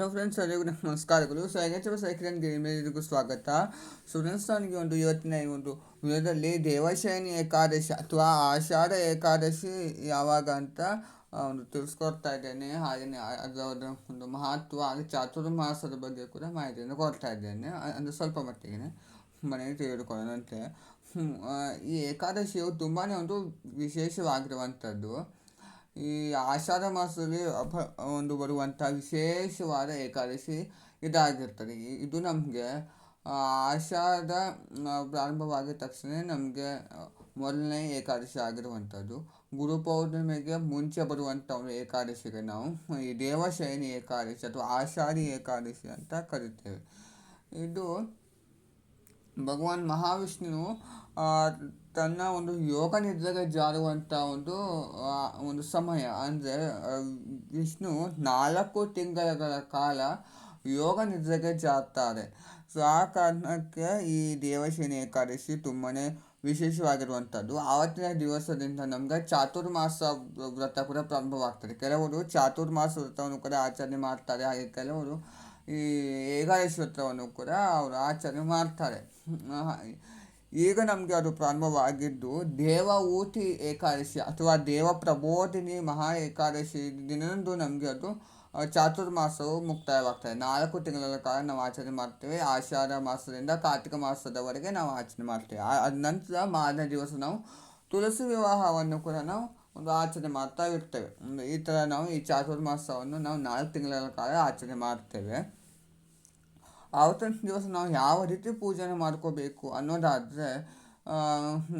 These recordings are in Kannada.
ಹಲೋ ಫ್ರೆಂಡ್ಸ್, ಎಲ್ಲರಿಗೂ ನಮಸ್ಕಾರಗಳು. ಸೊ ಎನ್ ಸೈಕ್ಲನ್ ಗೇಮರಿಗೂ ಸ್ವಾಗತ. ಸೊ ಫ್ರೆಂಡ್ಸ್, ನನಗೆ ಇವತ್ತಿನ ಈ ಒಂದು ವಿಡಿಯೋದಲ್ಲಿ ದೇವಶಯನಿ ಏಕಾದಶಿ ಅಥವಾ ಆಷಾಢ ಏಕಾದಶಿ ಯಾವಾಗ ಅಂತ ತಿಳಿಸ್ಕೊಡ್ತಾ ಇದ್ದೇನೆ. ಹಾಗೆಯೇ ಅದರ ಒಂದು ಮಹತ್ವ ಹಾಗೆ ಚಾತುರ್ಮಾಸದ ಬಗ್ಗೆ ಕೂಡ ಮಾಹಿತಿಯನ್ನು ಕೊಡ್ತಾ ಇದ್ದೇನೆ. ಅಂದರೆ ಸ್ವಲ್ಪ ಮಟ್ಟಿಗೆ ಮನೆಗೆ ತಿಳಿದುಕೊಳ್ಳೋಣಂತೆ. ಈ ಏಕಾದಶಿಯು ತುಂಬಾ ಒಂದು ವಿಶೇಷವಾಗಿರುವಂಥದ್ದು. ಈ ಆಷಾಢ ಮಾಸದಲ್ಲಿ ಬರುವಂಥ ವಿಶೇಷವಾದ ಏಕಾದಶಿ ಇದಾಗಿರ್ತದೆ. ಇದು ನಮಗೆ ಆಷಾಢ ಪ್ರಾರಂಭವಾಗಿದ ತಕ್ಷಣ ನಮಗೆ ಮೊದಲನೇ ಏಕಾದಶಿ ಆಗಿರುವಂಥದ್ದು. ಗುರು ಪೌರ್ಣಿಮೆಗೆ ಮುಂಚೆ ಬರುವಂಥ ಒಂದು ಏಕಾದಶಿಗೆ ನಾವು ಈ ದೇವಶಯನಿ ಏಕಾದಶಿ ಅಥವಾ ಆಷಾಢಿ ಏಕಾದಶಿ ಅಂತ ಕರಿತೇವೆ. ಇದು ಭಗವಾನ್ ಮಹಾವಿಷ್ಣು ತನ್ನ ಒಂದು ಯೋಗ ನಿದ್ರೆಗೆ ಜಾರುವಂಥ ಒಂದು ಸಮಯ. ಅಂದರೆ ವಿಷ್ಣು 4 ತಿಂಗಳ ಕಾಲ ಯೋಗ ನಿದ್ರೆಗೆ ಜಾರ್ತಾರೆ. ಸೊ ಆ ಕಾರಣಕ್ಕೆ ಈ ದೇವಶಯನಿ ಏಕಾದಶಿ ತುಂಬಾ ವಿಶೇಷವಾಗಿರುವಂಥದ್ದು. ಆವತ್ತಿನ ದಿವಸದಿಂದ ನಮಗೆ ಚಾತುರ್ಮಾಸ ವ್ರತ ಕೂಡ ಪ್ರಾರಂಭವಾಗ್ತದೆ. ಕೆಲವರು ಚಾತುರ್ಮಾಸ ವ್ರತವನ್ನು ಕೂಡ ಆಚರಣೆ ಮಾಡ್ತಾರೆ. ಹಾಗೆ ಕೆಲವರು ಈ ಏಕಾದಶಿ ವ್ರತವನ್ನು ಕೂಡ ಅವರು ಆಚರಣೆ ಮಾಡ್ತಾರೆ. ಈಗ ನಮಗೆ ಅದು ಪ್ರಾರಂಭವಾಗಿದ್ದು ದೇವಊತಿ ಏಕಾದಶಿ ಅಥವಾ ದೇವ ಪ್ರಬೋಧಿನಿ ಮಹಾ ಏಕಾದಶಿ ದಿನದಂದು ನಮಗೆ ಅದು ಚಾತುರ್ಮಾಸವು ಮುಕ್ತಾಯವಾಗ್ತದೆ. 4 ತಿಂಗಳ ಕಾಲ ನಾವು ಆಚರಣೆ ಮಾಡ್ತೇವೆ. ಆಷಾಢ ಮಾಸದಿಂದ ಕಾರ್ತಿಕ ಮಾಸದವರೆಗೆ ನಾವು ಆಚರಣೆ ಮಾಡ್ತೇವೆ. ಅದ ನಂತರ ಮಾರನೇ ದಿವಸ ನಾವು ತುಳಸಿ ವಿವಾಹವನ್ನು ಕೂಡ ನಾವು ಒಂದು ಆಚರಣೆ ಮಾಡ್ತಾ ಇರ್ತೇವೆ. ಈ ಥರ ನಾವು ಈ ಚಾತುರ್ಮಾಸವನ್ನು ನಾವು 4 ತಿಂಗಳ ಕಾಲ ಆಚರಣೆ ಮಾಡ್ತೇವೆ. ಆವತ್ತಿನ ದಿವಸ ನಾವು ಯಾವ ರೀತಿ ಪೂಜೆನ ಮಾಡ್ಕೋಬೇಕು ಅನ್ನೋದಾದರೆ,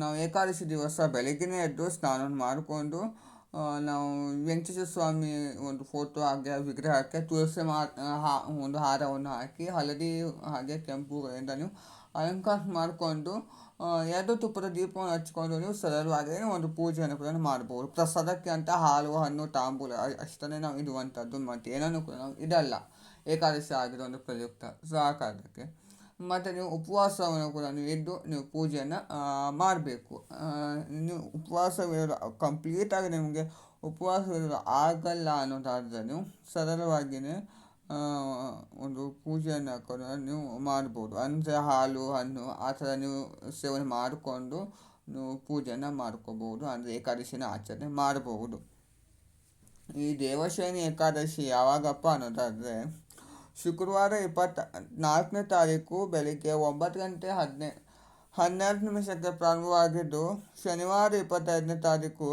ನಾವು ಏಕಾದಶಿ ದಿವಸ ಬೆಳಗ್ಗೆನೇ ಎದ್ದು ಸ್ನಾನವನ್ನು ಮಾಡಿಕೊಂಡು ನಾವು ವೆಂಕಟೇಶ್ವರ ಸ್ವಾಮಿ ಒಂದು ಫೋಟೋ ಹಾಗೆ ವಿಗ್ರಹಕ್ಕೆ ತುಳಸಿ ಒಂದು ಹಾರವನ್ನು ಹಾಕಿ ಹಳದಿ ಹಾಗೆ ಕೆಂಪುಗಳಿಂದ ನೀವು ಅಲಂಕಾರ ಮಾಡಿಕೊಂಡು 2 ತುಪ್ಪದ ದೀಪವನ್ನು ಹಚ್ಕೊಂಡು ನೀವು ಸರಳವಾಗಿ ಒಂದು ಪೂಜೆಯನ್ನು ಕೂಡ ಮಾಡ್ಬೋದು. ಪ್ರಸಾದಕ್ಕೆ ಅಂತ ಹಾಲು ಹಣ್ಣು ತಾಂಬೂಲ ಅಷ್ಟನ್ನೇ ನಾವು ಇಡುವಂಥದ್ದು, ಮತ್ತು ಏನನ್ನು ಕೂಡ ನಾವು ಇದಲ್ಲ ಏಕಾದಶಿ ಆಗಿರೋ ಒಂದು ಪ್ರಯುಕ್ತ. ಸೊ ಆ ಕಾರಣಕ್ಕೆ ಮತ್ತು ನೀವು ಉಪವಾಸವನ್ನು ಕೂಡ ನೀವು ಇದ್ದು ನೀವು ಪೂಜೆಯನ್ನು ಮಾಡಬೇಕು. ನೀವು ಉಪವಾಸವಿರೋ ಕಂಪ್ಲೀಟಾಗಿ ನಿಮಗೆ ಉಪವಾಸವಿರೋ ಆಗಲ್ಲ ಅನ್ನೋದಾದರೆ ನೀವು ಸರಳವಾಗಿಯೇ ಒಂದು ಪೂಜೆಯನ್ನು ಕೂಡ ನೀವು ಮಾಡ್ಬೋದು. ಅಂದರೆ ಹಾಲು ಹಣ್ಣು ಆ ಥರ ನೀವು ಸೇವನೆ ಮಾಡಿಕೊಂಡು ನೀವು ಪೂಜೆಯನ್ನು ಮಾಡ್ಕೋಬೋದು. ಅಂದರೆ ಏಕಾದಶಿನ ಆಚರಣೆ ಮಾಡಬಹುದು. ಈ ದೇವಶಯನಿ ಏಕಾದಶಿ ಯಾವಾಗಪ್ಪ ಅನ್ನೋದಾದರೆ ಶುಕ್ರವಾರ 24ನೇ ತಾರೀಕು ಬೆಳಿಗ್ಗೆ 9 ಗಂಟೆ 12 ನಿಮಿಷಕ್ಕೆ ಪ್ರಾರಂಭವಾಗಿದ್ದು ಶನಿವಾರ 25ನೇ ತಾರೀಕು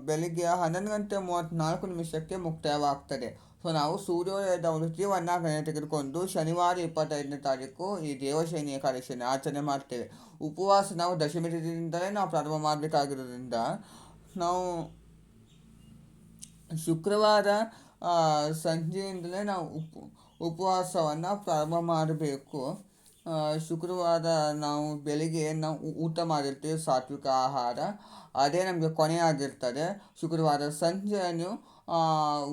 ಬೆಳಿಗ್ಗೆ 11 ಗಂಟೆ 34 ನಿಮಿಷಕ್ಕೆ ಮುಕ್ತಾಯವಾಗ್ತದೆ. ಸೊ ನಾವು ಸೂರ್ಯೋದಯದ ಒಂದು ತೀವನ್ನ ತೆಗೆದುಕೊಂಡು ಶನಿವಾರ 25ನೇ ತಾರೀಕು ಈ ದೇವಶಯನಿ ಏಕಾದಶಿಯನ್ನು ಆಚರಣೆ ಮಾಡ್ತೇವೆ. ಉಪವಾಸ ನಾವು ದಶಮಿ ತಿಥಿಯಿಂದಲೇ ನಾವು ಪ್ರಾರಂಭ ಮಾಡಬೇಕಾಗಿರೋದ್ರಿಂದ ನಾವು ಶುಕ್ರವಾರ ಸಂಜೆಯಿಂದಲೇ ನಾವು ಉಪವಾಸವನ್ನು ಪ್ರಾರಂಭ ಮಾಡಬೇಕು. ಶುಕ್ರವಾರ ನಾವು ಬೆಳಿಗ್ಗೆ ನಾವು ಊಟ ಮಾಡಿರ್ತೀವಿ ಸಾತ್ವಿಕ ಆಹಾರ, ಅದೇ ನಮಗೆ ಕೊನೆಯಾಗಿರ್ತದೆ. ಶುಕ್ರವಾರ ಸಂಜೆ ನೀವು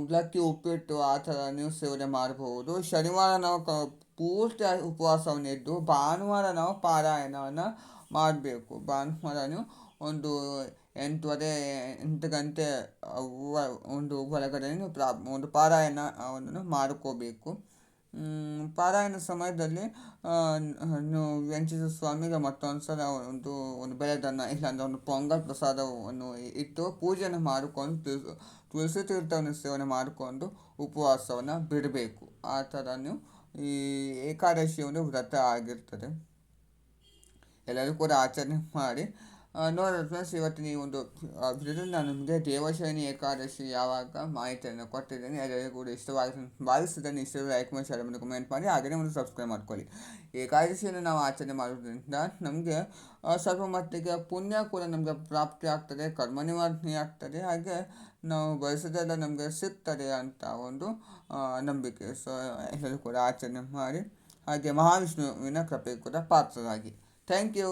ಉಲಕ್ಕಿ ಉಪ್ಪಿಟ್ಟು ಆ ಥರ ನೀವು ಸೇವನೆ ಮಾಡಬಹುದು. ಶನಿವಾರ ನಾವು ಪೂರ್ತಿ ಉಪವಾಸವನ್ನು ಇದ್ದು ಭಾನುವಾರ ನಾವು ಪಾರಾಯಣವನ್ನು ಮಾಡಬೇಕು. ಭಾನುವಾರ ನೀವು ಒಂದು 8 ಗಂಟೆ ಒಳಗಡೆ ನೀವು ಒಂದು ಪಾರಾಯಣವನ್ನು ಮಾಡ್ಕೋಬೇಕು. ಪಾರಾಯಣ ಸಮಯದಲ್ಲಿ ನೀವು ವೆಂಕಟೇಶ್ವರ ಸ್ವಾಮಿಗೆ ಮತ್ತೊಂದು ಸಲ ಒಂದು ಬೆಳೆದನ್ನು ಇಲ್ಲಾಂದರೆ ಒಂದು ಪೊಂಗಲ್ ಪ್ರಸಾದವನ್ನು ಇಟ್ಟು ಪೂಜೆಯನ್ನು ಮಾಡಿಕೊಂಡು ತುಳಸಿ ತೀರ್ಥವನ್ನು ಸೇವನೆ ಮಾಡಿಕೊಂಡು ಉಪವಾಸವನ್ನು ಬಿಡಬೇಕು. ಆ ಥರ ನೀವು ಈ ಏಕಾದಶಿ ಒಂದು ವ್ರತ ಆಗಿರ್ತದೆ. ಎಲ್ಲರೂ ಕೂಡ ಆಚರಣೆ ಮಾಡಿ ನೋಡೋಣ ಫ್ರೆಂಡ್ಸ್. ಇವತ್ತಿನ ಈ ಒಂದು ವಿಡಿಯೋದಲ್ಲಿ ನಾನು ನಿಮಗೆ ದೇವಶಯನಿ ಏಕಾದಶಿ ಯಾವಾಗ ಮಾಹಿತಿಯನ್ನು ಕೊಟ್ಟಿದ್ದೇನೆ. ಎಲ್ಲರಿಗೂ ಕೂಡ ಇಷ್ಟವಾಗಿ ಭಾವಿಸಿದ್ದೇನೆ. ಇಷ್ಟ ಲೈಕ್ ಮಾಡಿ, ಶೇರ್ ಮಾಡಿ, ಕಮೆಂಟ್ ಮಾಡಿ, ಹಾಗೆಯೇ ಒಂದು ಸಬ್ಸ್ಕ್ರೈಬ್ ಮಾಡ್ಕೊಳ್ಳಿ. ಏಕಾದಶಿಯನ್ನು ನಾವು ಆಚರಣೆ ಮಾಡೋದ್ರಿಂದ ನಮಗೆ ಸ್ವಲ್ಪ ಮಟ್ಟಿಗೆ ಪುಣ್ಯ ಕೂಡ ನಮಗೆ ಪ್ರಾಪ್ತಿ ಆಗ್ತದೆ, ಕರ್ಮ ನಿವಾರಣೆ ಆಗ್ತದೆ, ಹಾಗೆ ನಾವು ಬಯಸೋದೆಲ್ಲ ನಮಗೆ ಸಿಗ್ತದೆ ಅಂತ ಒಂದು ನಂಬಿಕೆ. ಸೊ ಎಲ್ಲರೂ ಕೂಡ ಆಚರಣೆ ಮಾಡಿ, ಹಾಗೆ ಮಹಾವಿಷ್ಣುವಿನ ಕೃಪೆ ಕೂಡ ಪಾತ್ರರಾಗಿ. Thank you.